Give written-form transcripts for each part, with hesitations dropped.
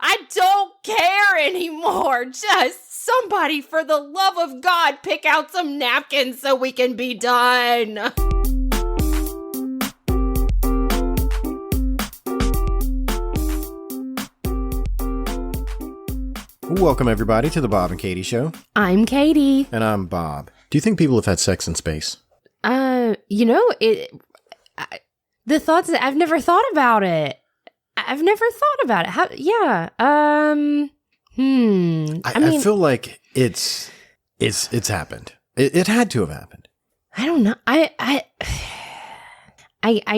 I don't care anymore. Just somebody, for the love of God, pick out some napkins so we can be done. Welcome, everybody, to the Bob and Katie Show. I'm Katie. And I'm Bob. Do you think people have had sex in space? The thoughts that I've never thought about it. I've never thought about it. How? Yeah. I feel like it's happened. It had to have happened. I don't know. I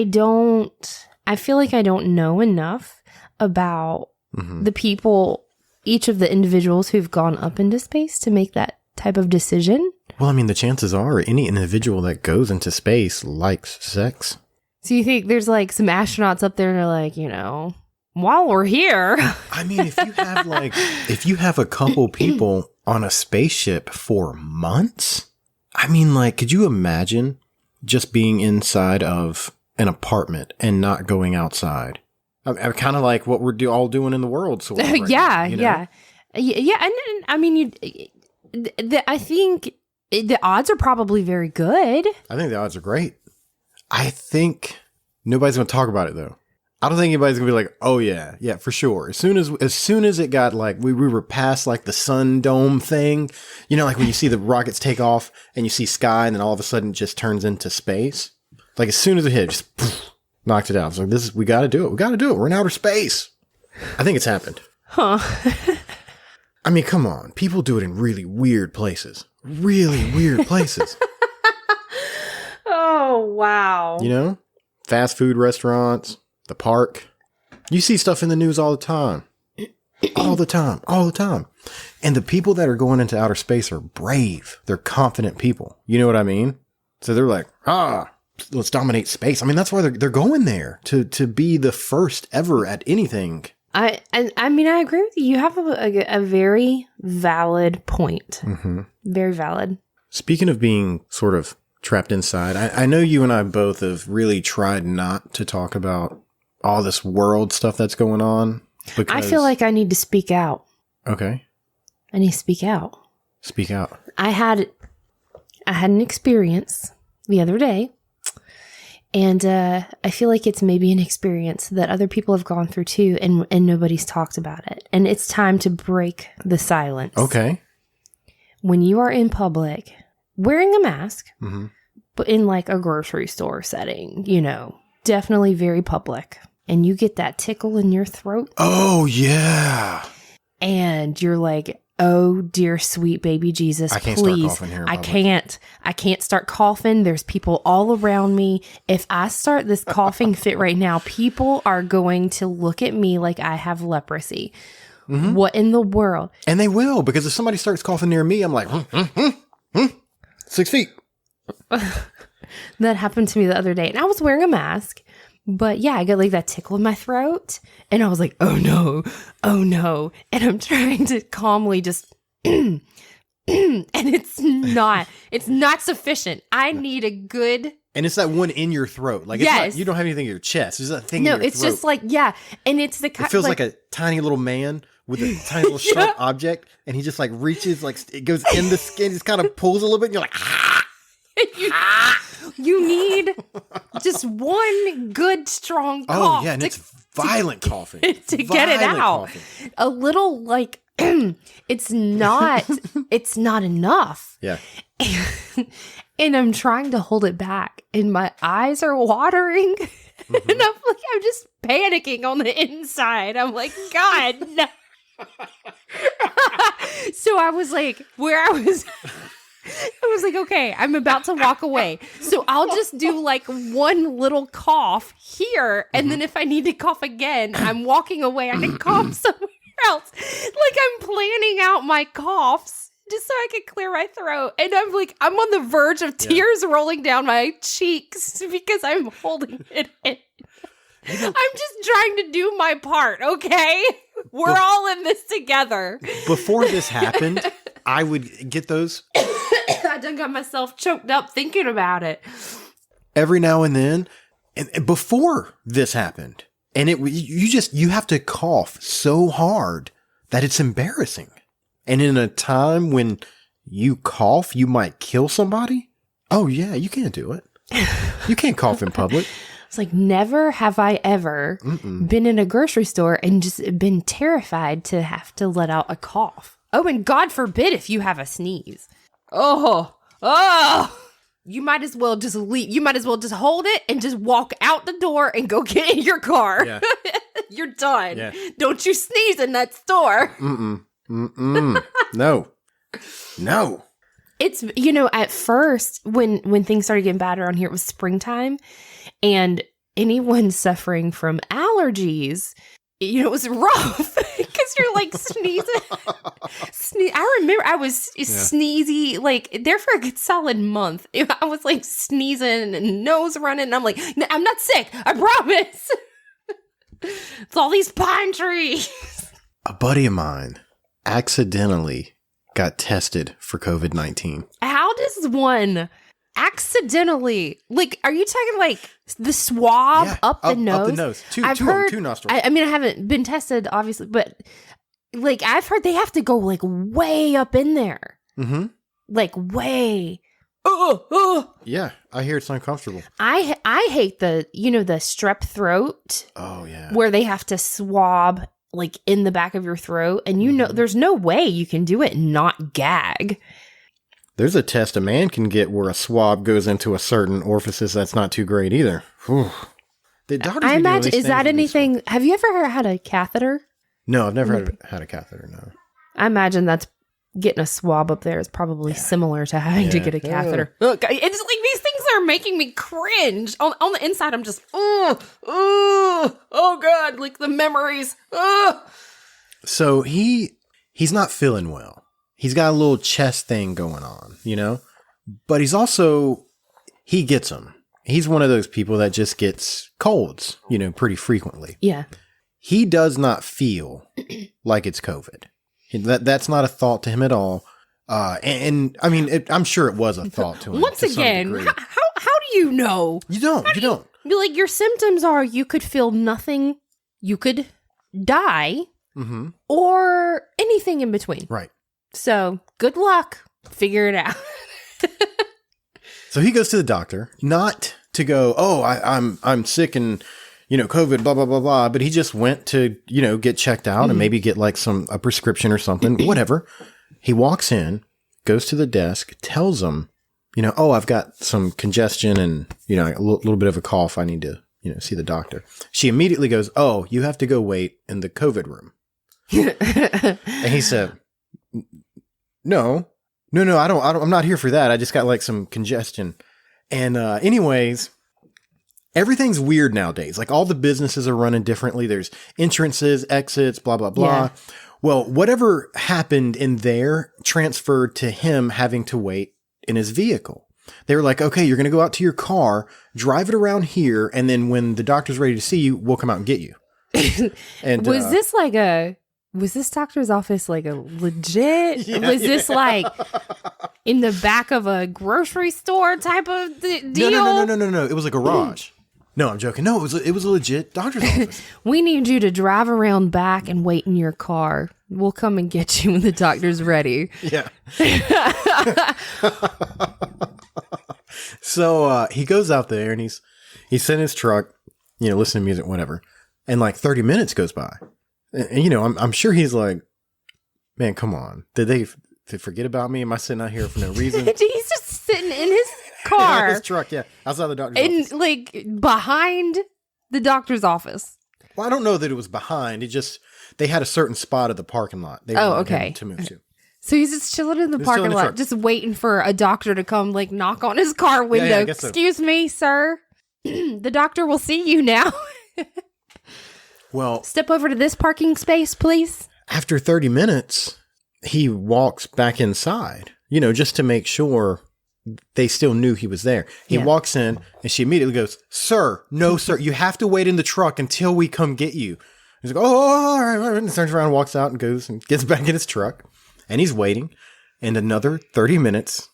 don't. I feel like I don't know enough about the people, each of the individuals who've gone up into space to make that type of decision. Well, I mean, the chances are any individual that goes into space likes sex. So you think there's like some astronauts up there and they're like, while we're here. I mean, if you have a couple people on a spaceship for months, I mean, like, could you imagine just being inside of an apartment and not going outside? I'm kind of like what we're all doing in the world. So right yeah. now, Yeah. And I mean, I think the odds are probably very good. I think the odds are great. I think nobody's going to talk about it, though. I don't think anybody's going to be like, oh, yeah, for sure. As soon as it got like we were past like the sun dome thing, like when you see the rockets take off and you see sky and then all of a sudden it just turns into space. Like as soon as it hit, just poof, knocked it out. It's like, we got to do it. We got to do it. We're in outer space. I think it's happened. Huh. I mean, come on. People do it in really weird places. Really weird places. Oh, wow. Fast food restaurants, the park. You see stuff in the news all the time. All the time. And the people that are going into outer space are brave. They're confident people. You know what I mean? So they're like, let's dominate space. I mean, that's why they're going there, to be the first ever at anything. I mean, I agree with you. You have a very valid point. Mm-hmm. Very valid. Speaking of being sort of trapped inside, I know you and I both have really tried not to talk about all this world stuff that's going on. I feel like I need to speak out. Okay. I need to speak out. Speak out. I had an experience the other day, and I feel like it's maybe an experience that other people have gone through too, and nobody's talked about it. And it's time to break the silence. Okay. When you are in public, wearing a mask, mm-hmm. but in like a grocery store setting, definitely very public, and you get that tickle in your throat. Oh, yeah. And you're like, oh, dear sweet baby Jesus, I can't please. Start coughing here in public. I can't start coughing. There's people all around me. If I start this coughing fit right now, people are going to look at me like I have leprosy. Mm-hmm. What in the world? And they will, because if somebody starts coughing near me, I'm like, 6 feet. That happened to me the other day. And I was wearing a mask. But yeah, I got like that tickle in my throat. And I was like, oh no. And I'm trying to calmly just, and it's not sufficient. I need a good. And it's that one in your throat. Like, yes. It's not, you don't have anything in your chest. There's that thing in your throat. No, it's just like, yeah. And it's the kind it feels like a tiny little man with a tiny little sharp object. And he just like reaches, like it goes in the skin, just kind of pulls a little bit. And you're like, You need just one good strong cough. Oh, yeah, and it's violent coughing. To get it out. Coughing. A little like, it's not enough. Yeah. And I'm trying to hold it back, and my eyes are watering. Mm-hmm. And I'm just panicking on the inside. I'm like, God, no. So I was like, I was like, okay, I'm about to walk away. So I'll just do like one little cough here. And then if I need to cough again, I'm walking away. I can cough somewhere else. Like I'm planning out my coughs just so I can clear my throat. And I'm like, I'm on the verge of tears rolling down my cheeks because I'm holding it in. I'm just trying to do my part, okay? We're all in this together. Before this happened, I would get those. I done got myself choked up thinking about it. Every now and then, and before this happened, And you have to cough so hard that it's embarrassing. And in a time when you cough, you might kill somebody. Oh yeah, you can't do it. You can't cough in public. It's like, never have I ever been in a grocery store and just been terrified to have to let out a cough. Oh, and God forbid if you have a sneeze. Oh. You might as well just leave. You might as well just hold it and just walk out the door and go get in your car. Yeah. You're done. Yeah. Don't you sneeze in that store. No. It's, at first when things started getting bad around here, it was springtime, and anyone suffering from allergies, it was rough because you're like sneezing. I remember I was sneezy like there for a good solid month. I was like sneezing and nose running. And I'm like, I'm not sick. I promise. It's all these pine trees. A buddy of mine accidentally got tested for COVID-19. How does one accidentally, like, are you talking like the swab up the nose? Up the nose. Two nostrils. I mean, I haven't been tested, obviously, but like I've heard they have to go like way up in there. Mm-hmm. Like way. Yeah, I hear it's uncomfortable. I hate the strep throat. Oh yeah. Where they have to swab like in the back of your throat, and there's no way you can do it and not gag. There's a test a man can get where a swab goes into a certain orifice that's not too great either. Whew. The doctors, I imagine, is that anything? Have you ever had a catheter? No, I've never had a catheter, no. I imagine that's getting a swab up there is probably similar to having to get a catheter. Look, it's like these things are making me cringe. On the inside, I'm just, oh God, like the memories. So he's not feeling well. He's got a little chest thing going on, but he's also, he gets them. He's one of those people that just gets colds, pretty frequently. Yeah. He does not feel like it's COVID. That's not a thought to him at all. And I mean, I'm sure it was a thought to him. Once again, how do you know? You don't. Like, your symptoms are you could feel nothing, you could die, or anything in between. Right. So, good luck. Figure it out. So he goes to the doctor, not to go, I'm sick and, COVID, blah, blah, blah, blah. But he just went to, get checked out and maybe get like a prescription or something, whatever. He walks in, goes to the desk, tells them, I've got some congestion and, a little bit of a cough. I need to, see the doctor. She immediately goes, oh, you have to go wait in the COVID room. And he said, No, I'm not here for that. I just got like some congestion. And anyways, everything's weird nowadays. Like all the businesses are running differently. There's entrances, exits, blah, blah, blah. Yeah. Well, whatever happened in there transferred to him having to wait in his vehicle. They were like, okay, you're going to go out to your car, drive it around here. And then when the doctor's ready to see you, we'll come out and get you. And was this doctor's office like a legit? Was this like in the back of a grocery store type of deal? No. It was a garage. No, I'm joking. No, it was a legit doctor's office. We need you to drive around back and wait in your car. We'll come and get you when the doctor's ready. Yeah. So he goes out there and he's in his truck, listening to music, whatever. And like 30 minutes goes by. And, I'm sure he's like, man, come on. Did they forget about me? Am I sitting out here for no reason? He's just sitting in his car. His truck, yeah. Outside the doctor's office. And like behind the doctor's office. Well, I don't know that it was behind. They had a certain spot of the parking lot they wanted him to move to. So he's just chilling in the parking lot, just waiting for a doctor to come like knock on his car window. Yeah, excuse me, sir. The doctor will see you now. Well, step over to this parking space, please. After 30 minutes, he walks back inside, just to make sure they still knew he was there. He walks in and she immediately goes, sir, no, sir, you have to wait in the truck until we come get you. He's like, oh, all right. And turns around, walks out and goes and gets back in his truck. And he's waiting. And another 30 minutes,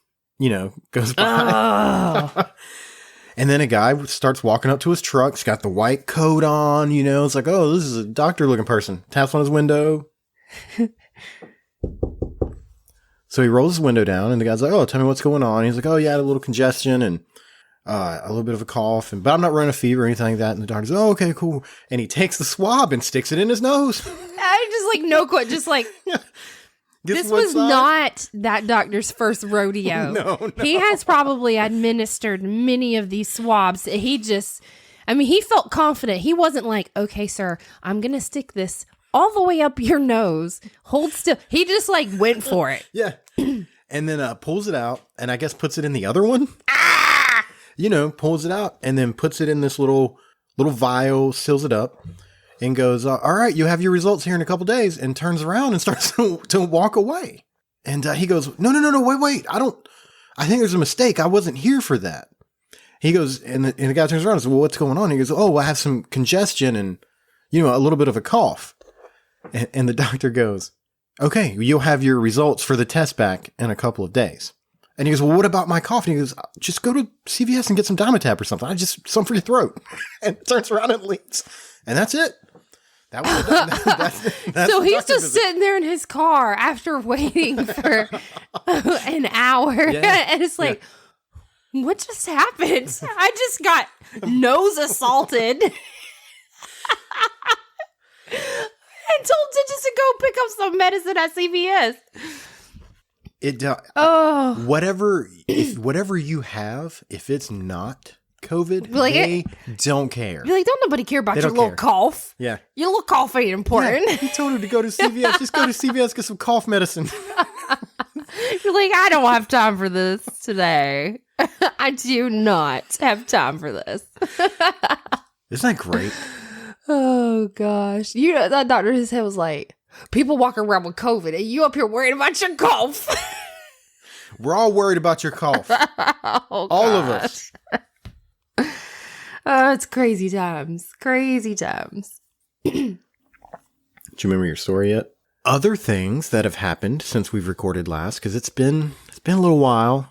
goes by. Oh. And then a guy starts walking up to his truck. He's got the white coat on, you know. It's like, oh, this is a doctor-looking person. Taps on his window. So he rolls his window down, and the guy's like, oh, tell me what's going on. He's like, oh, yeah, I had a little congestion and a little bit of a cough, but I'm not running a fever or anything like that. And the doctor's like, oh, okay, cool. And he takes the swab and sticks it in his nose. I just like, no quit, just like... This was not that doctor's first rodeo. No. He has probably administered many of these swabs. He felt confident. He wasn't like, okay, sir, I'm going to stick this all the way up your nose. Hold still. He just like went for it. Yeah. And then pulls it out and I guess puts it in the other one. You know, pulls it out and then puts it in this little vial, seals it up. And goes, all right, you have your results here in a couple days, and turns around and starts to walk away. And he goes, no, wait, I think there's a mistake. I wasn't here for that. He goes, and the guy turns around and says, well, what's going on? He goes, oh, I have some congestion and, you know, a little bit of a cough. And the doctor goes, okay, you'll have your results for the test back in a couple of days. And he goes, well, what about my cough? And he goes, just go to CVS and get some Dimetapp or something. Some for your throat. And turns around and leaves. And that's it. That was that's so he's just sitting there in his car after waiting for an hour. Yeah. And it's like, what just happened? I just got nose assaulted. And told to just to go pick up some medicine at CVS. Whatever you have, if it's not COVID, like they don't care. Like, don't nobody care about your little cough. Yeah. Your little cough ain't important. Yeah. He told her to go to CVS. Just go to CVS, get some cough medicine. You're like, I don't have time for this today. I do not have time for this. Isn't that great? Oh, gosh. You know, that doctor, his head was like, people walk around with COVID and you up here worried about your cough. We're all worried about your cough. Oh, all of us. It's crazy times. Crazy times. Do you remember your story yet? Other things that have happened since we've recorded last, because it's been a little while.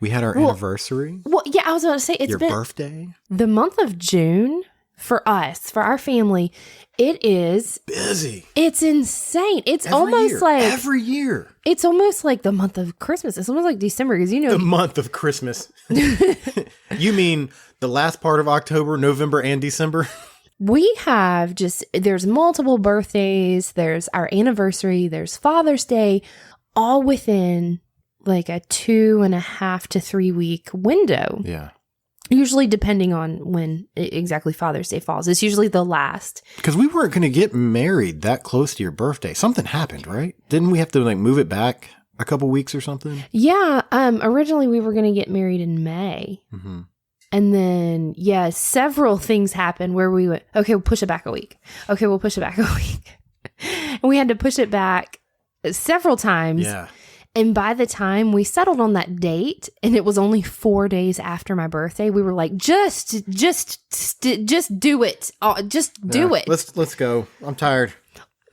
We had our anniversary. Well, yeah, I was going to say your birthday. The month of June for us, for our family, it is busy. It's insane. It's almost like every year. It's almost like the month of Christmas. It's almost like December because the month of Christmas. You mean the last part of October, November, and December? We have there's multiple birthdays. There's our anniversary. There's Father's Day, all within like a 2.5 to 3 week window. Yeah. Usually depending on when exactly Father's Day falls. It's usually the last. Because we weren't going to get married that close to your birthday. Something happened, right? Didn't we have to like move it back a couple weeks or something? Yeah. Originally we were going to get married in May. Mm-hmm. And then, several things happened where we went, okay, we'll push it back a week. Okay, we'll push it back a week. And we had to push it back several times. Yeah. And by the time we settled on that date, and it was only 4 days after my birthday, we were like, just do it. Just do it. Let's go. I'm tired.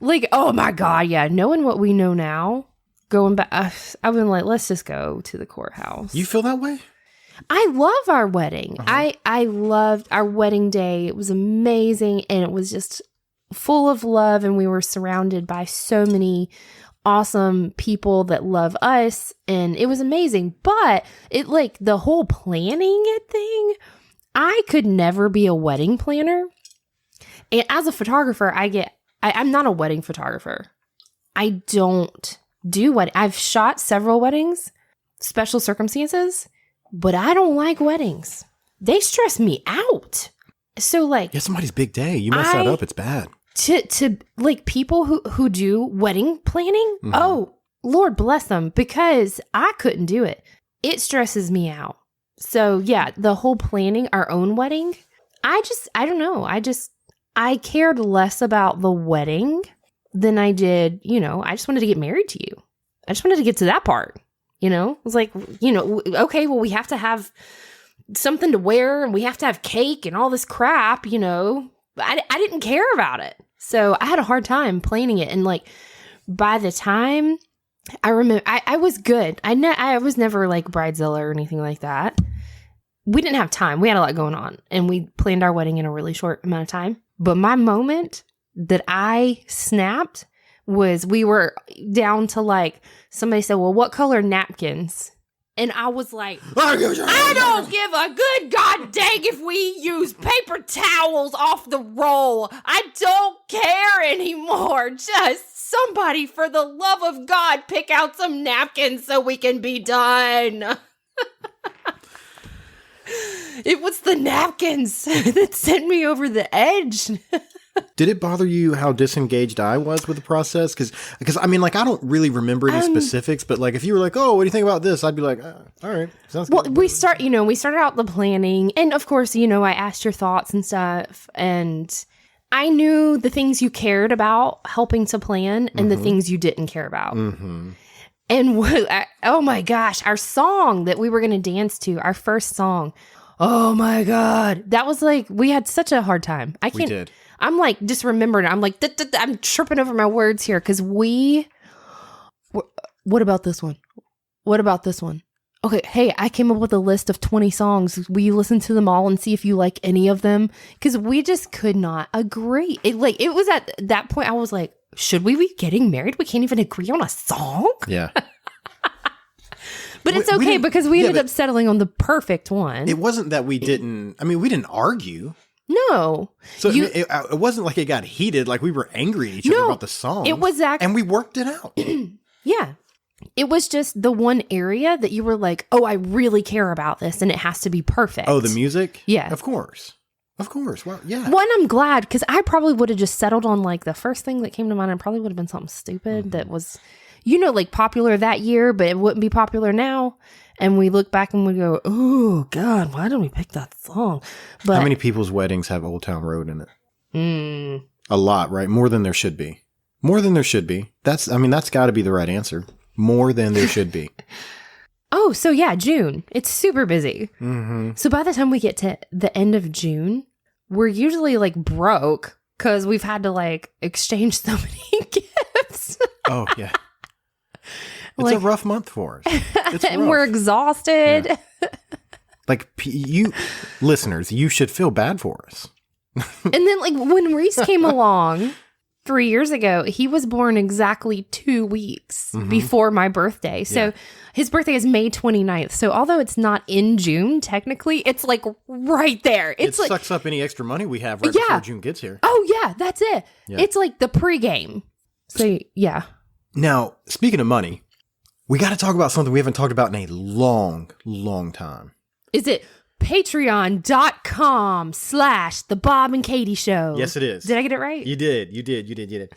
Like, oh my God. Yeah. Knowing what we know now, going back, I've been like, let's just go to the courthouse. You feel that way? I love our wedding. Uh-huh. I loved our wedding day. It was amazing. And it was just full of love. And we were surrounded by so many awesome people that love us, and it was amazing. But it, like, the whole planning thing, I could never be a wedding planner. And as a photographer, I'm not a wedding photographer. I don't do I've shot several weddings, special circumstances, but I don't like weddings. They stress me out. So, like, somebody's big day. You mess that up, it's bad. To like people who do wedding planning, mm-hmm. Oh, Lord bless them, because I couldn't do it. It stresses me out. So yeah, the whole planning our own wedding, I don't know. I cared less about the wedding than I did, I just wanted to get married to you. I just wanted to get to that part, It was like, okay, well, we have to have something to wear and we have to have cake and all this crap, I didn't care about it. So I had a hard time planning it. And like, by the time I remember, I was good. I was never like bridezilla or anything like that. we didn't have time. We had a lot going on, and we planned our wedding in a really short amount of time. But my moment that I snapped was we were down to like, somebody said, well, what color napkins? And I was like, I don't give a good god dang if we use paper towels off the roll. I don't care anymore. Just somebody, for the love of God, pick out some napkins so we can be done. It was the napkins that sent me over the edge. Did it bother you how disengaged I was with the process? Because I mean, like, I don't really remember any specifics, but like, if you were like, oh, what do you think about this? I'd be like, all right, sounds good. Well, we started out the planning, and of course, I asked your thoughts and stuff, and I knew the things you cared about helping to plan and the things you didn't care about. Mm-hmm. And oh my gosh, our song that we were going to dance to, our first song. Oh my God. That was like, we had such a hard time. We did. I'm like, just remembering, I'm like, I'm tripping over my words here because what about this one? What about this one? Okay, hey, I came up with a list of 20 songs. Will you listen to them all and see if you like any of them? Because we just could not agree. It was at that point, I was like, should we be getting married? We can't even agree on a song? Yeah. But it's okay because we ended up settling on the perfect one. It wasn't that we didn't argue. No. So it wasn't like it got heated, like we were angry at each other about the song. It was and we worked it out. Yeah. It was just the one area that you were like, oh, I really care about this and it has to be perfect. Oh, the music? Yeah. Of course. Well, yeah. One, I'm glad because I probably would have just settled on like the first thing that came to mind and probably would have been something stupid that was, like popular that year, but it wouldn't be popular now. And we look back and we go, oh, God, why didn't we pick that song? But how many people's weddings have Old Town Road in it? A lot, right? More than there should be. That's got to be the right answer. More than there should be. Oh, so yeah, June. It's super busy. Mm-hmm. So by the time we get to the end of June, we're usually like broke because we've had to like exchange so many gifts. Oh, yeah. It's a rough month for us. And we're exhausted. Yeah. Like, you listeners, you should feel bad for us. And then like when Reese came along 3 years ago, he was born exactly 2 weeks before my birthday. So his birthday is May 29th. So although it's not in June, technically, it's like right there. It like, sucks up any extra money we have before June gets here. Oh, yeah, that's it. Yeah. It's like the pregame. So, yeah. Now, speaking of money, we got to talk about something we haven't talked about in a long, long time. Is it patreon.com/The Bob and Katie Show? Yes, it is. Did I get it right? You did.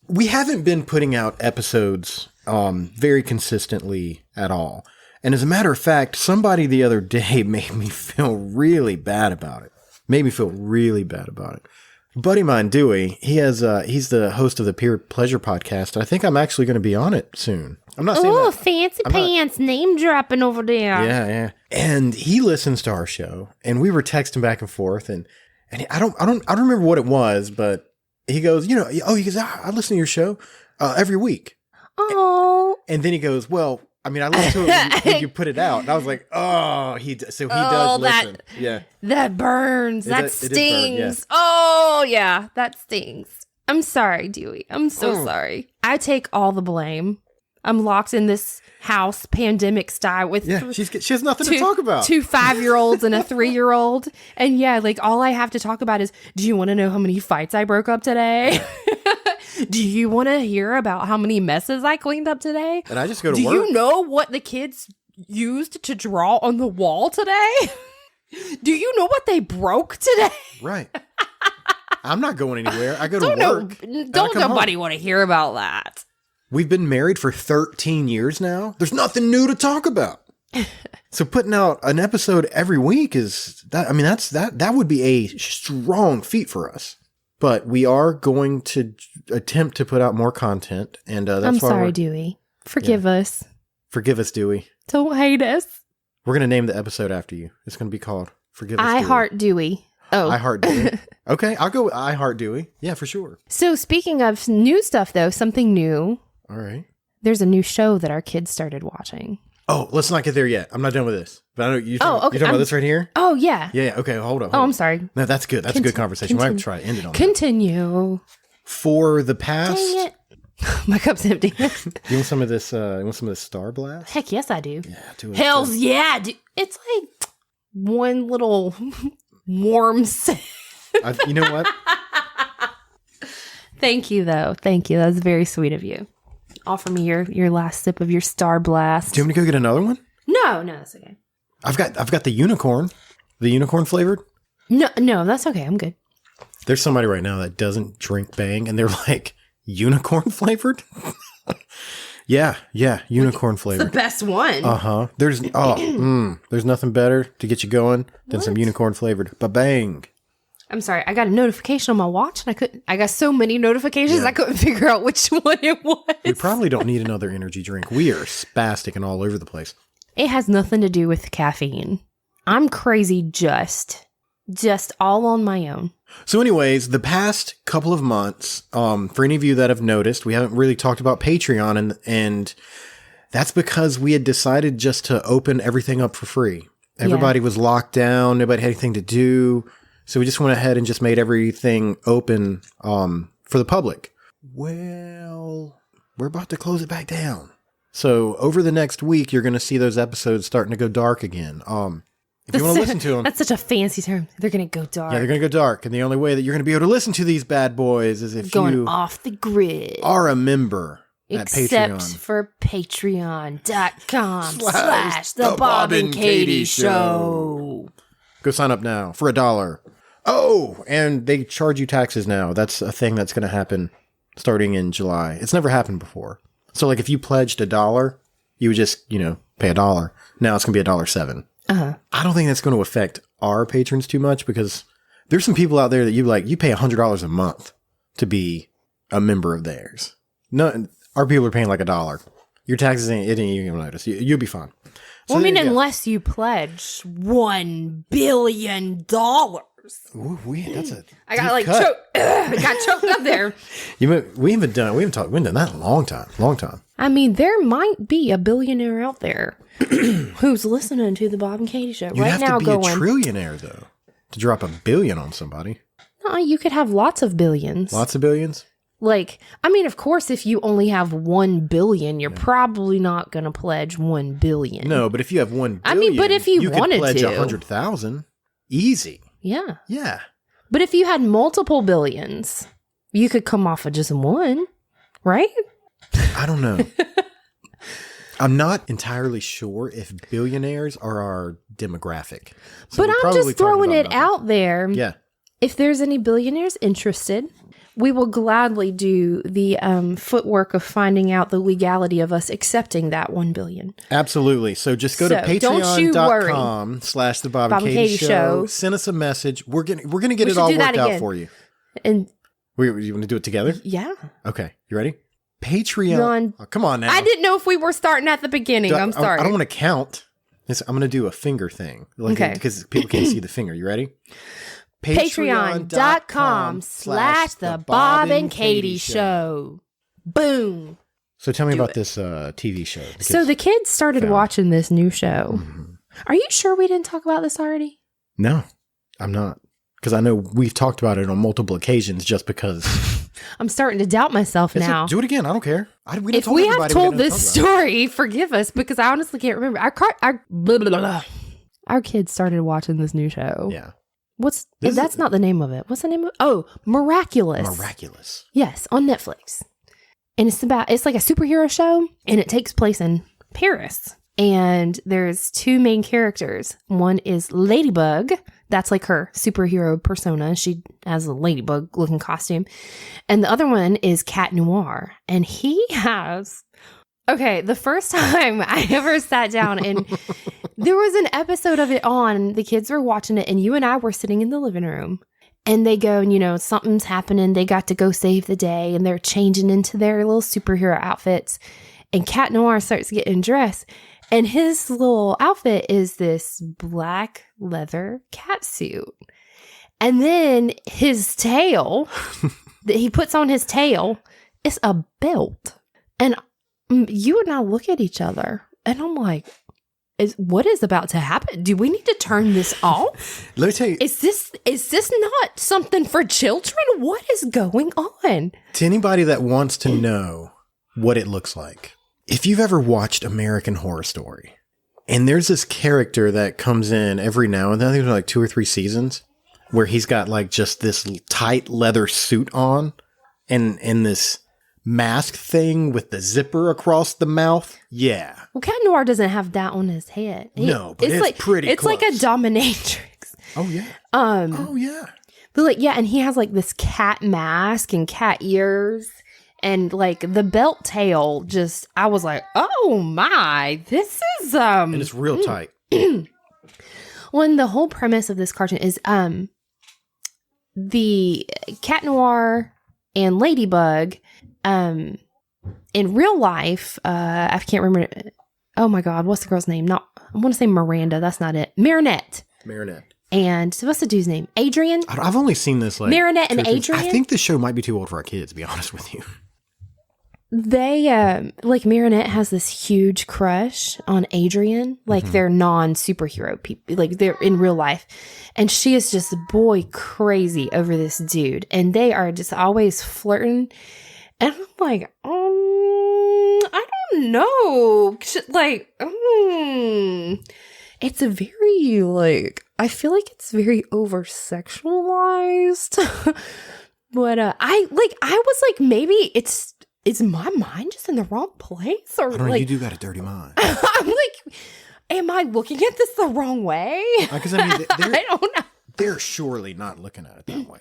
We haven't been putting out episodes very consistently at all. And as a matter of fact, somebody the other day made me feel really bad about it. A buddy of mine, Dewey, he's the host of the Peer Pleasure Podcast. I think I'm actually going to be on it soon. I'm not saying that. Fancy pants, name dropping over there. Yeah. And he listens to our show, and we were texting back and forth, and I don't remember what it was, but he goes, I listen to your show every week. Oh. And then he goes, well, I mean, I listen to it when you put it out. And I was like, oh, he does listen. Yeah. That burns. That stings. Burn, yeah. Oh, yeah. That stings. I'm sorry, Dewey. I'm so sorry. I take all the blame. I'm locked in this house, pandemic style, with she has nothing to talk about. 2 5-year-olds and a 3-year-old. And like all I have to talk about is, do you want to know how many fights I broke up today? Do you want to hear about how many messes I cleaned up today? And I just go to work. Do you know what the kids used to draw on the wall today? Do you know what they broke today? Right. I'm not going anywhere. I go to work. Don't nobody want to hear about that. We've been married for 13 years now. There's nothing new to talk about. So putting out an episode every week that would be a strong feat for us. But we are going to attempt to put out more content, and that's I'm sorry, Dewey. Forgive us. Forgive us, Dewey. Don't hate us. We're going to name the episode after you. It's going to be called Forgive Us, I Heart Dewey. Oh. I Heart Dewey. Okay, I'll go with I Heart Dewey. Yeah, for sure. So speaking of new stuff, though, something new. All right. There's a new show that our kids started watching. Oh, let's not get there yet. I'm not done with this. But I know you're okay. talking about this right here? Oh, yeah. Yeah. Okay. Hold up. Oh, I'm sorry. No, that's good. That's a good conversation. We'll have to try to end it on that. Continue. For the past. Dang it. My cup's empty. You want some of this? You want some of this Star Blast? Heck yes, I do. Yeah, do it. Hells yeah, dude. It's like one little warm sip. You know what? Thank you, though. Thank you. That's very sweet of you. Offer me your last sip of your Star Blast. Do you want me to go get another one? No, that's okay. I've got the unicorn flavored. No, that's okay. I'm good. There's somebody right now that doesn't drink Bang, and they're like, unicorn flavored? yeah, unicorn flavored. The best one. There's nothing better to get you going than some unicorn flavored. Bang. I'm sorry. I got a notification on my watch, and I got so many notifications I couldn't figure out which one it was. We probably don't need another energy drink. We are spastic and all over the place. It has nothing to do with caffeine. I'm crazy just all on my own. So anyways, the past couple of months, for any of you that have noticed, we haven't really talked about Patreon, and that's because we had decided just to open everything up for free. Everybody was locked down. Nobody had anything to do. So we just went ahead and just made everything open for the public. Well, we're about to close it back down. So over the next week, you're going to see those episodes starting to go dark again. If you want to listen to them. That's such a fancy term. They're going to go dark. Yeah, they're going to go dark. And the only way that you're going to be able to listen to these bad boys is if going you off the grid. Are a member at Except Patreon. for patreon.com/ the Bob and Katie Show. Go sign up now for $1. Oh, and they charge you taxes now. That's a thing that's going to happen starting in July. It's never happened before. So like if you pledged $1, you would just, pay $1. Now it's going to be $1.07. I don't think that's going to affect our patrons too much because there's some people out there that you pay $100 a month to be a member of theirs. No, our people are paying like $1. Your taxes it ain't even notice. You'll be fine. So unless you pledge $1 billion. Ooh, that's a I got got choked up there. We haven't done that in a long time. I mean, there might be a billionaire out there who's listening to the Bob and Katie Show You right have now. to be a trillionaire though to drop $1 billion on somebody. No, you could have lots of billions. Lots of billions. Of course, if you only have 1 billion, you're probably not going to pledge 1 billion. No, but if you have 1 billion, but if you wanted could pledge to, 100,000, easy. Yeah. Yeah. But if you had multiple billions, you could come off of just one, right? I don't know. I'm not entirely sure if billionaires are our demographic. So but I'm just throwing it out there. Yeah. If there's any billionaires interested, we will gladly do the footwork of finding out the legality of us accepting that 1 billion. Absolutely. So just go to patreon.com/ the Bob and Katie Show. Send us a message. We're gonna get it all worked out for you. And you want to do it together? Yeah. Okay. You ready? Patreon. Oh, come on now. I didn't know if we were starting at the beginning. I'm sorry. I don't want to count. I'm going to do a finger thing. Okay. Because people can't see the finger. You ready? Patreon.com/ the Bob and Katie Show. Boom. So tell me about this TV show. So the kids started watching this new show. Mm-hmm. Are you sure we didn't talk about this already? No, I'm not. Because I know we've talked about it on multiple occasions just because. I'm starting to doubt myself now. Do it again. I don't care. If we have told this story, forgive us because I honestly can't remember. Our kids started watching this new show. Yeah. That's not the name of it. What's the name of it? Oh, Miraculous. Miraculous. Yes, on Netflix. And it's like a superhero show and it takes place in Paris. And there's 2 main characters. One is Ladybug. That's like her superhero persona. She has a ladybug looking costume. And the other one is Cat Noir. And he has... Okay, the first time I ever sat down and there was an episode of it on, the kids were watching it and you and I were sitting in the living room and they go, and, something's happening. They got to go save the day and they're changing into their little superhero outfits. And Cat Noir starts getting dressed and his little outfit is this black leather cat suit. And then his tail that he puts on his tail is a belt. And you and I look at each other And I'm like, what is about to happen? Do we need to turn this off? Let me tell you. Is this not something for children? What is going on? To anybody that wants to know what it looks like, if you've ever watched American Horror Story, and there's this character that comes in every now and then, I think there's like 2 or 3 seasons, where he's got like just this tight leather suit on and this mask thing with the zipper across the mouth. Yeah. Well, Cat Noir doesn't have that on his head. No, but it's like, pretty It's close. like a dominatrix. Oh, yeah. Oh, yeah. But like, yeah, and he has like this cat mask and cat ears and like the belt tail just, I was like, oh my, this is, And it's real tight. Well, and the whole premise of this cartoon is, the Cat Noir and Ladybug, in real life, I can't remember. Oh my God, what's the girl's name? I want to say Miranda. That's not it. Marinette. And so what's the dude's name? Adrian? I've only seen this like Marinette and Adrian? I think this show might be too old for our kids, to be honest with you. They, like Marinette has this huge crush on Adrian. Like they're non-superhero people. Like they're in real life. And she is just boy crazy over this dude. And they are just always flirting. And I'm like, I don't know. Like, it's a very, like, I feel like it's very over-sexualized. But I was like, maybe is my mind just in the wrong place? Or I don't know, like, you do got a dirty mind. I'm like, am I looking at this the wrong way? Because I mean, I don't know. They're surely not looking at it that way.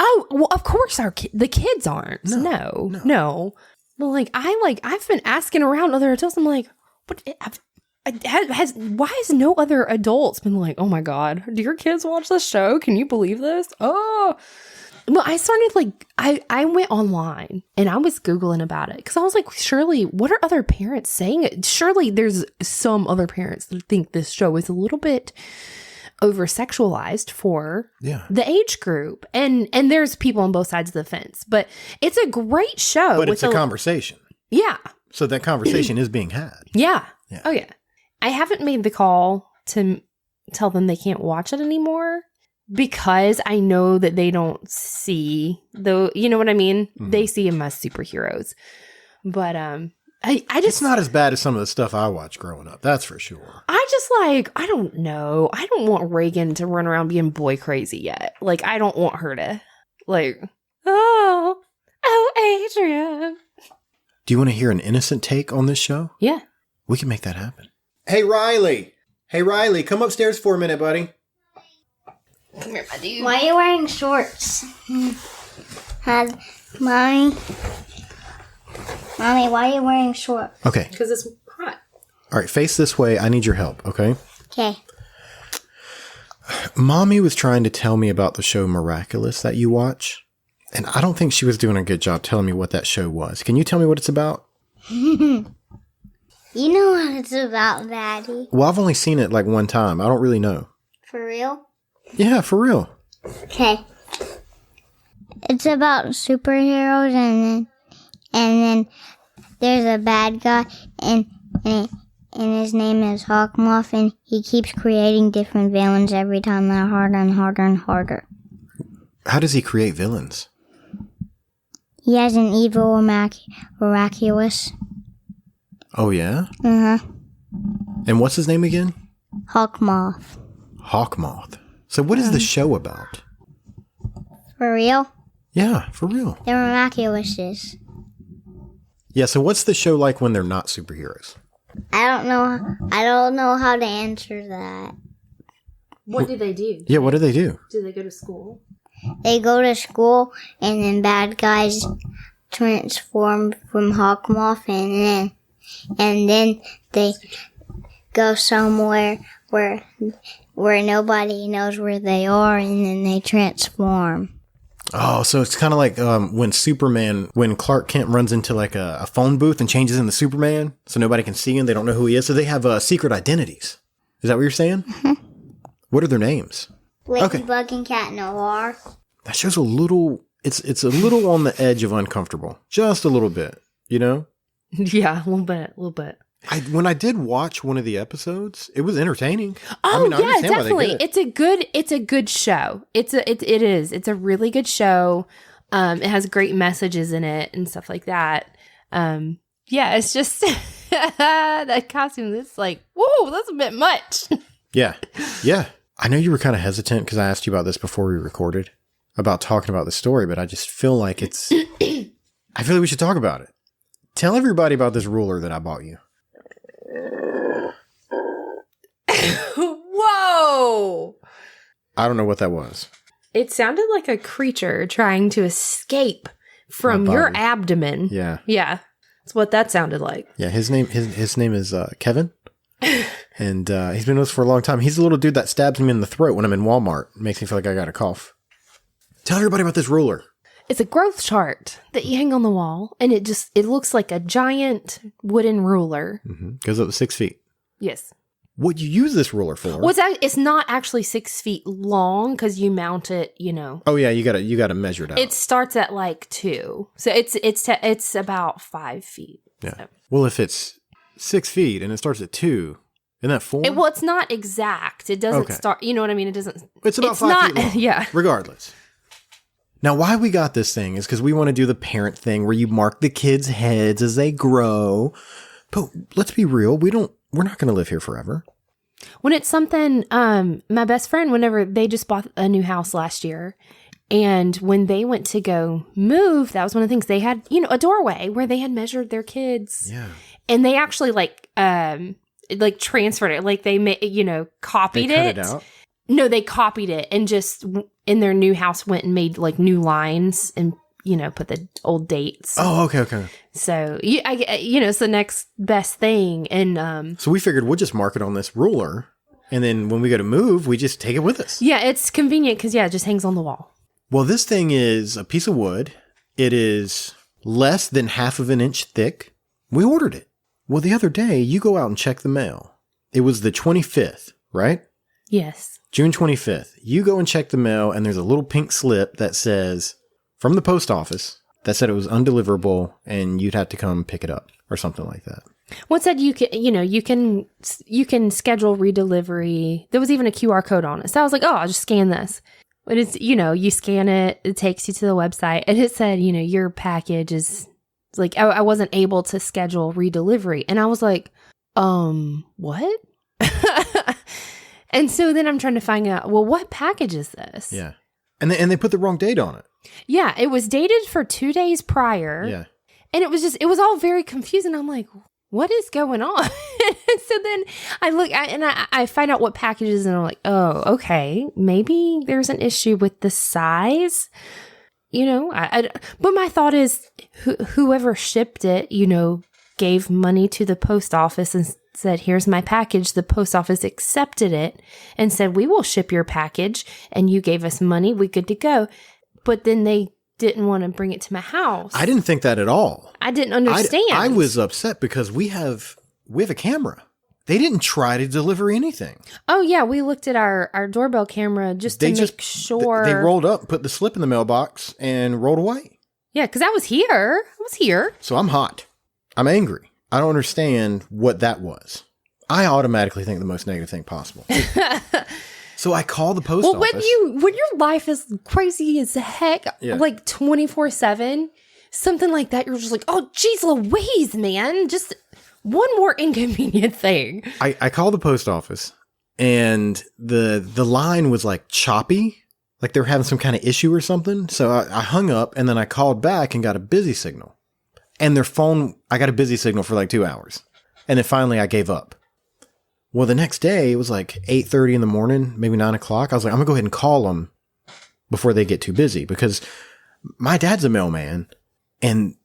Oh, well, of course the kids aren't. No. Well, like I've been asking around other adults. I'm like, what why has no other adults been like, oh my God, do your kids watch this show? Can you believe this? Oh, well, I started like, I went online and I was Googling about it because I was like, surely, what are other parents saying? Surely there's some other parents that think this show is a little bit over-sexualized for the age group. And there's people on both sides of the fence. But it's a great show. But it's a conversation. Yeah. So that conversation is being had. Yeah. Oh, yeah. I haven't made the call to tell them they can't watch it anymore because I know that they don't see, though, you know what I mean? Mm-hmm. They see them as superheroes. But I just... It's not as bad as some of the stuff I watched growing up, that's for sure. I just like, I don't know. I don't want Reagan to run around being boy crazy yet. Like, I don't want her to, like, oh, Adrian. Do you want to hear an innocent take on this show? Yeah. We can make that happen. Hey, Riley, come upstairs for a minute, buddy. Come here, my dude. Why are you wearing shorts? Mommy, why are you wearing shorts? Okay. Because it's hot. All right, face this way. I need your help, okay? Okay. Mommy was trying to tell me about the show Miraculous that you watch, and I don't think she was doing a good job telling me what that show was. Can you tell me what it's about? You know what it's about, Daddy. Well, I've only seen it like one time. I don't really know. For real? Yeah, for real. Okay. It's about superheroes and then there's a bad guy and his name is Hawkmoth and he keeps creating different villains every time they're harder and harder and harder. How does he create villains? He has an evil miraculous. Oh, yeah? Uh-huh. And what's his name again? Hawkmoth. Hawkmoth. So what is the show about? For real? Yeah, for real. They're miraculouses. Yeah, so what's the show like when they're not superheroes? I don't know how to answer that. What do they do? Yeah, what do they do? Do they go to school? They go to school and then bad guys transform from Hawkmoth and then they go somewhere where nobody knows where they are and then they transform. Oh, so it's kind of like when Clark Kent runs into like a phone booth and changes into Superman so nobody can see him. They don't know who he is. So they have secret identities. Is that what you're saying? Mm-hmm. What are their names? Ladybug and Cat Noir. That show's a little, it's a little on the edge of uncomfortable. Just a little bit, you know? Yeah, a little bit. When I did watch one of the episodes, it was entertaining. Oh, I yeah, understand why they definitely. did it. It's a good show. It is. It's a really good show. It has great messages in it and stuff like that. Yeah, it's just that costume. It's like, whoa, that's a bit much. Yeah. Yeah. I know you were kind of hesitant because I asked you about this before we recorded about talking about the story, but I just feel like I feel like we should talk about it. Tell everybody about this ruler that I bought you. Whoa. I don't know what that was. It sounded like a creature trying to escape from your abdomen. Yeah. Yeah. That's what that sounded like. Yeah. His name is Kevin. And he's been with us for a long time. He's the little dude that stabs me in the throat when I'm in Walmart. Makes me feel like I got a cough. Tell everybody about this ruler. It's a growth chart that you hang on the wall, and it looks like a giant wooden ruler. Goes up to 6 feet. Yes. What you use this ruler for? Well, it's not actually 6 feet long because you mount it, Oh yeah, you gotta measure it out. It starts at like 2, so it's about 5 feet. Yeah. So. Well, if it's 6 feet and it starts at 2, isn't that 4? Well, it's not exact. It doesn't start. You know what I mean? It doesn't. It's about 5 feet long. Yeah. Regardless. Now, why we got this thing is because we want to do the parent thing where you mark the kids' heads as they grow. But let's be real, we're not going to live here forever. When it's something, my best friend, whenever they just bought a new house last year, and when they went to go move, that was one of the things they had, a doorway where they had measured their kids. Yeah. And they actually transferred it, like they copied They cut it. it out? No, they copied it and just in their new house went and made like new lines and put the old dates. Oh, okay. So it's the next best thing. And so we figured we'll just mark it on this ruler, and then when we go to move, we just take it with us. Yeah, it's convenient because it just hangs on the wall. Well, this thing is a piece of wood. It is less than half of an inch thick. We ordered it. Well, the other day, you go out and check the mail. It was the 25th, right? Yes. June 25th. You go and check the mail, and there's a little pink slip that says, from the post office, that said it was undeliverable, and you'd have to come pick it up, or something like that. Well, it said you can schedule redelivery. There was even a QR code on it. So I was like, oh, I'll just scan this. But it's, you scan it, it takes you to the website, and it said, your package is like, I wasn't able to schedule redelivery. And I was like, what? And so then I'm trying to find out, well, what package is this? Yeah. And they put the wrong date on it. Yeah, it was dated for 2 days prior. Yeah. And it was all very confusing. I'm like, what is going on? So then I look and I find out what packages, and I'm like, oh, okay, maybe there's an issue with the size. But my thought is whoever shipped it, gave money to the post office and said, here's my package. The post office accepted it and said, we will ship your package, and you gave us money. We good to go. But then they didn't want to bring it to my house. I didn't think that at all. I didn't understand. I was upset because we have a camera. They didn't try to deliver anything. Oh, yeah. We looked at our doorbell camera just to make sure. They rolled up, put the slip in the mailbox, and rolled away. Yeah, because I was here. So I'm hot. I'm angry. I don't understand what that was. I automatically think the most negative thing possible. So I call the post office. When your life is crazy as heck, like 24/7, something like that, you're just like, oh, geez Louise, man. Just one more inconvenient thing. I called the post office, and the line was like choppy. Like they were having some kind of issue or something. So I hung up, and then I called back and got a busy signal. And their phone, I got a busy signal for like 2 hours. And then finally I gave up. Well, the next day, it was like 8:30 in the morning, maybe 9 o'clock. I was like, I'm going to go ahead and call them before they get too busy, because my dad's a mailman, and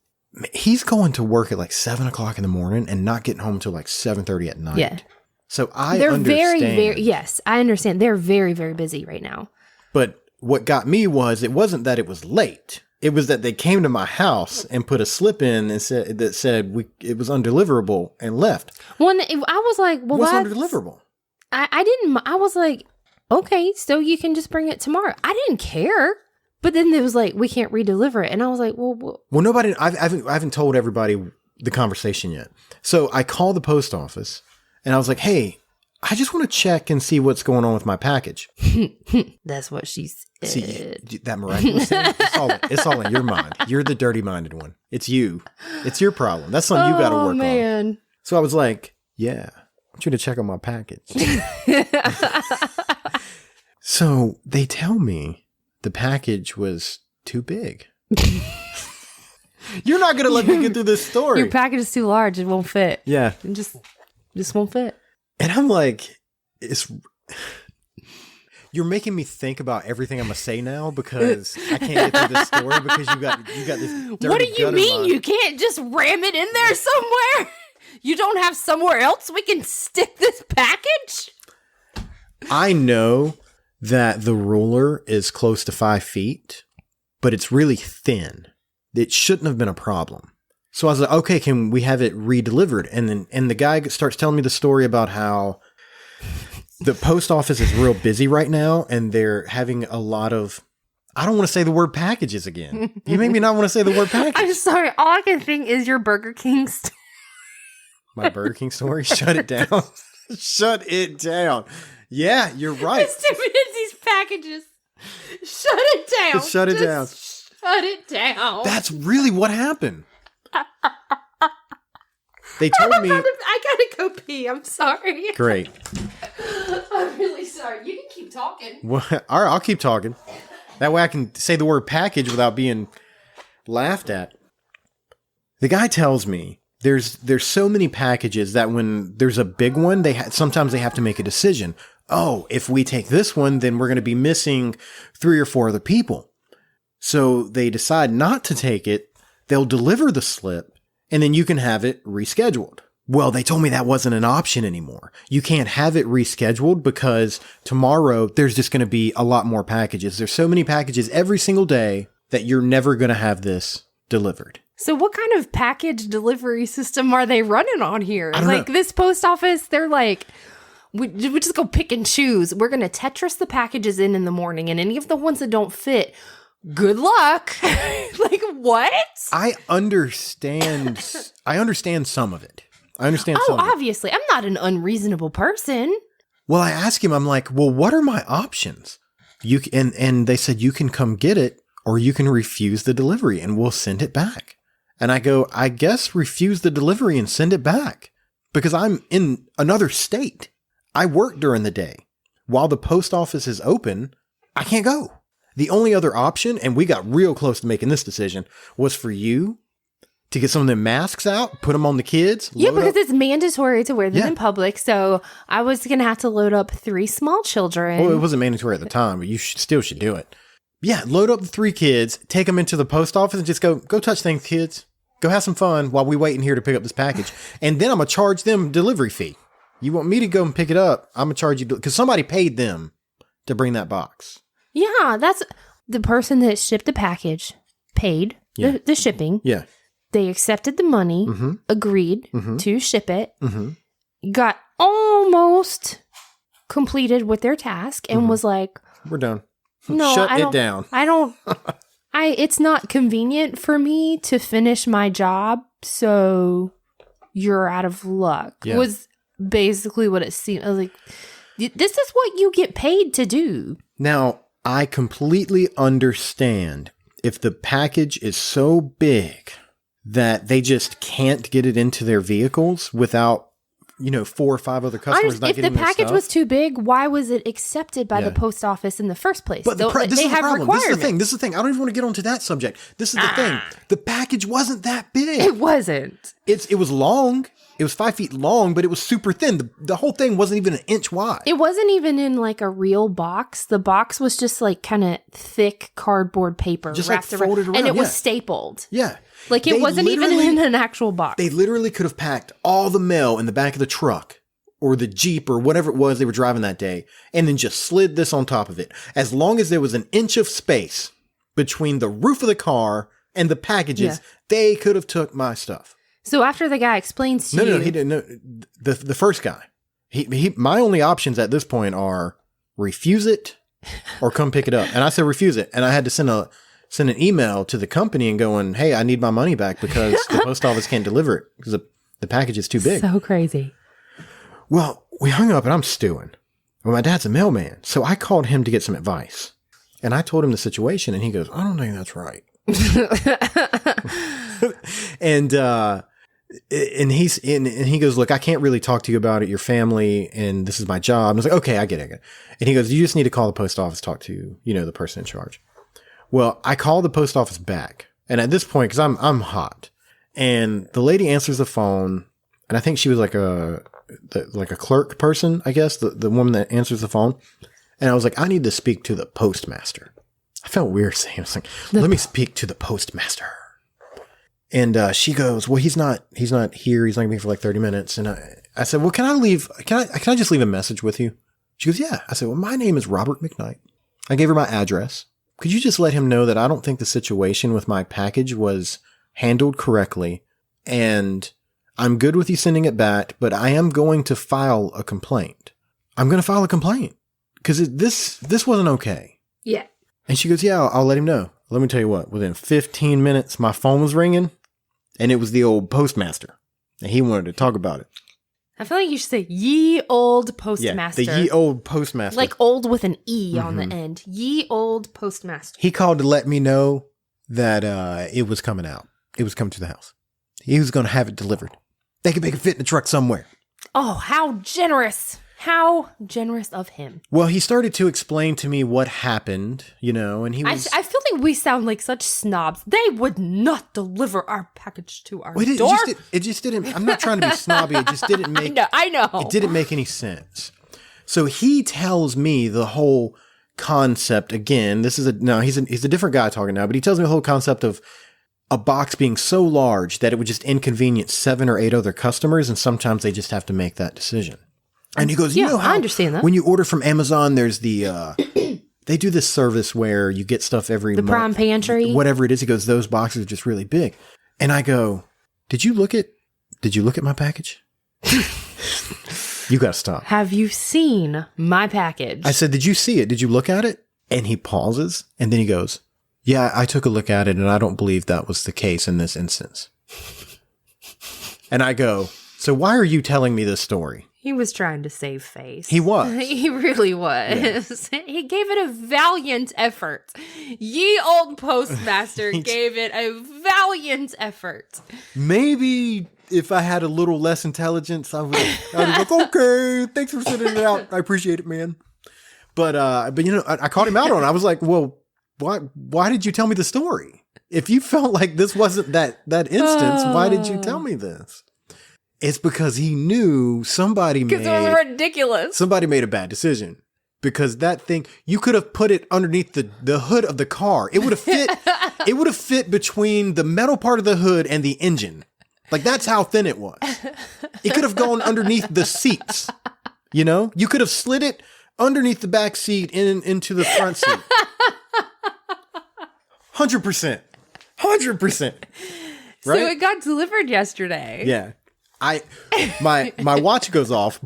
he's going to work at like 7 o'clock in the morning and not getting home till like 7:30 at night. Yeah. So They're understand. very, very, yes, I understand. They're very, very busy right now. But what got me was, it wasn't that it was late. It was that they came to my house and put a slip in and said it was undeliverable and left. I was like, well, what's that's undeliverable? I was like, okay, so you can just bring it tomorrow. I didn't care. But then it was like, we can't redeliver it. And I was like, well, nobody, I haven't told everybody the conversation yet. So I called the post office and I was like, hey, I just want to check and see what's going on with my package. That's what she said. See, that miraculous thing, it's all in your mind. You're the dirty-minded one. It's you. It's your problem. That's something you got to work on. So I was like, yeah, I want you to check on my package. So they tell me the package was too big. You're not going to let me get through this story. Your package is too large. It won't fit. Yeah. It just won't fit. And I'm like, you're making me think about everything I'm going to say now because I can't get through this story because you got this dirty What do you gutter mean? mind. You can't just ram it in there somewhere? You don't have somewhere else we can stick this package? I know that the ruler is close to 5 feet, but it's really thin. It shouldn't have been a problem. So I was like, okay, can we have it redelivered? And the guy starts telling me the story about how the post office is real busy right now and they're having a lot of, I don't want to say the word packages again. You make me not want to say the word package. I'm sorry. All I can think is your Burger King My Burger King story? Shut it down. Shut it down. Yeah, you're right. It's too many of these packages. Shut it down. Shut it down. Shut it down. That's really what happened. They told me. I gotta go pee. I'm sorry. Great. I'm really sorry. You can keep talking. Well, all right, I'll keep talking. That way I can say the word package without being laughed at. The guy tells me there's so many packages that when there's a big one, sometimes they have to make a decision. Oh, if we take this one, then we're going to be missing 3 or 4 other people. So they decide not to take it. They'll deliver the slip, and then you can have it rescheduled. Well, they told me that wasn't an option anymore. You can't have it rescheduled because tomorrow there's just going to be a lot more packages. There's so many packages every single day that you're never going to have this delivered. So what kind of package delivery system are they running on here? I don't know. This post office, they're like, we just go pick and choose. We're going to Tetris the packages in the morning, and any of the ones that don't fit, good luck. Like, what? I understand some of it. I understand Oh, some of it. obviously. I'm not an unreasonable person. Well, I asked him, I'm like, well, what are my options? And they said, you can come get it or you can refuse the delivery and we'll send it back. And I go, I guess refuse the delivery and send it back because I'm in another state. I work during the day. While the post office is open, I can't go. The only other option, and we got real close to making this decision, was for you to get some of them masks out, put them on the kids. Yeah, because it's mandatory to wear them Yeah. in public. So I was going to have to load up 3 small children. Well, it wasn't mandatory at the time, but you still should do it. Yeah, load up the 3 kids, take them into the post office, and just go touch things, kids. Go have some fun while we wait in here to pick up this package. And then I'm going to charge them delivery fee. You want me to go and pick it up, I'm going to charge you, because somebody paid them to bring that box. Yeah, that's the person that shipped the package, paid Yeah. the shipping. Yeah. They accepted the money, Mm-hmm. agreed Mm-hmm. to ship it, Mm-hmm. got almost completed with their task, and Mm-hmm. was like, We're done. no, Shut I it don't, down. it's not convenient for me to finish my job, so you're out of luck. Yeah. Was basically what it seemed. I was like, this is what you get paid to do. Now, I completely understand if the package is so big that they just can't get it into their vehicles without, 4 or 5 other customers not If the getting their package stuff. was too big, why was it accepted by Yeah. the post office in the first place? But this they is the have problem. requirements. This is the thing. I don't even want to get onto that subject. This is the thing. The package wasn't that big. It wasn't. It was long. It was 5 feet long, but it was super thin. The whole thing wasn't even an inch wide. It wasn't even in like a real box. The box was just like kind of thick cardboard paper Just, like, wrapped around, folded and around, it was yeah. stapled. Yeah. Like it They wasn't even literally- in an actual box. They literally could have packed all the mail in the back of the truck or the Jeep or whatever it was they were driving that day and then just slid this on top of it. As long as there was an inch of space between the roof of the car and the packages, Yeah. they could have took my stuff. So after the guy explains to you, No, he didn't. No, the first guy. He my only options at this point are refuse it or come pick it up. And I said refuse it, and I had to send send an email to the company and going, hey, I need my money back because the post office can't deliver it because the package is too big. So crazy. Well, we hung up and I'm stewing. Well, my dad's a mailman, so I called him to get some advice. And I told him the situation, and he goes, I don't think that's right. and he goes, look, I can't really talk to you about it, your family, and this is my job. And I was like, okay, I get it. And he goes, you just need to call the post office, talk to, the person in charge. Well, I called the post office back. And at this point, because I'm hot, and the lady answers the phone, and I think she was like a clerk person, I guess, the woman that answers the phone. And I was like, I need to speak to the postmaster. I felt weird saying it. I was like, let me speak to the postmaster. And she goes, well, he's not here. He's not going to be here for like 30 minutes. And I said, well, can I just leave a message with you? She goes, yeah. I said, well, my name is Robert McKnight. I gave her my address. Could you just let him know that I don't think the situation with my package was handled correctly, and I'm good with you sending it back, but I am going to file a complaint. I'm going to file a complaint because this wasn't okay. Yeah. And she goes, yeah, I'll let him know. Let me tell you what, within 15 minutes, my phone was ringing, and it was the old postmaster, and he wanted to talk about it. I feel like you should say ye old postmaster. Yeah, the ye old postmaster. Like old with an E on the end. Ye old postmaster. He called to let me know that it was coming out. It was coming to the house. He was going to have it delivered. They could make it fit in the truck somewhere. Oh, how generous. How generous of him. Well, he started to explain to me what happened, and he was... I feel like we sound like such snobs. They would not deliver our package to our door. It just didn't... I'm not trying to be snobby. It just didn't make... I know. It didn't make any sense. So he tells me the whole concept again. He's a different guy talking now, but he tells me the whole concept of a box being so large that it would just inconvenience 7 or 8 other customers, and sometimes they just have to make that decision. And he goes, you know how I understand that. When you order from Amazon, there's the, they do this service where you get stuff every month. The Prime Pantry. Whatever it is. He goes, those boxes are just really big. And I go, did you look at my package? You got to stop. Have you seen my package? I said, did you see it? Did you look at it? And he pauses and then he goes, yeah, I took a look at it and I don't believe that was the case in this instance. And I go, so why are you telling me this story? He was trying to save face. He was. He really was. Yeah. He gave it a valiant effort. Ye old postmaster gave it a valiant effort. Maybe if I had a little less intelligence, I'd be like, okay, thanks for sending it out. I appreciate it, man. But I caught him out on it. I was like, well, why did you tell me the story? If you felt like this wasn't that instance, why did you tell me this? It's because he knew somebody made a bad decision. Because that thing, you could have put it underneath the hood of the car. It would have fit. It would have fit between the metal part of the hood and the engine. Like that's how thin it was. It could have gone underneath the seats. You could have slid it underneath the back seat into the front seat. 100%. 100%. Right? So it got delivered yesterday. Yeah. My watch goes off,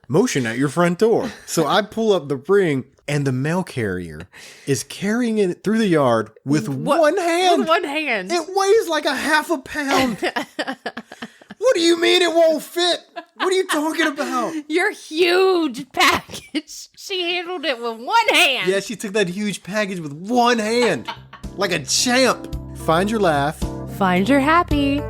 motion at your front door. So I pull up the ring and the mail carrier is carrying it through the yard with one hand. With one hand. It weighs like a half a pound. What do you mean it won't fit? What are you talking about? Your huge package. She handled it with one hand. Yeah, she took that huge package with one hand. Like a champ. Find your laugh. Find your happy.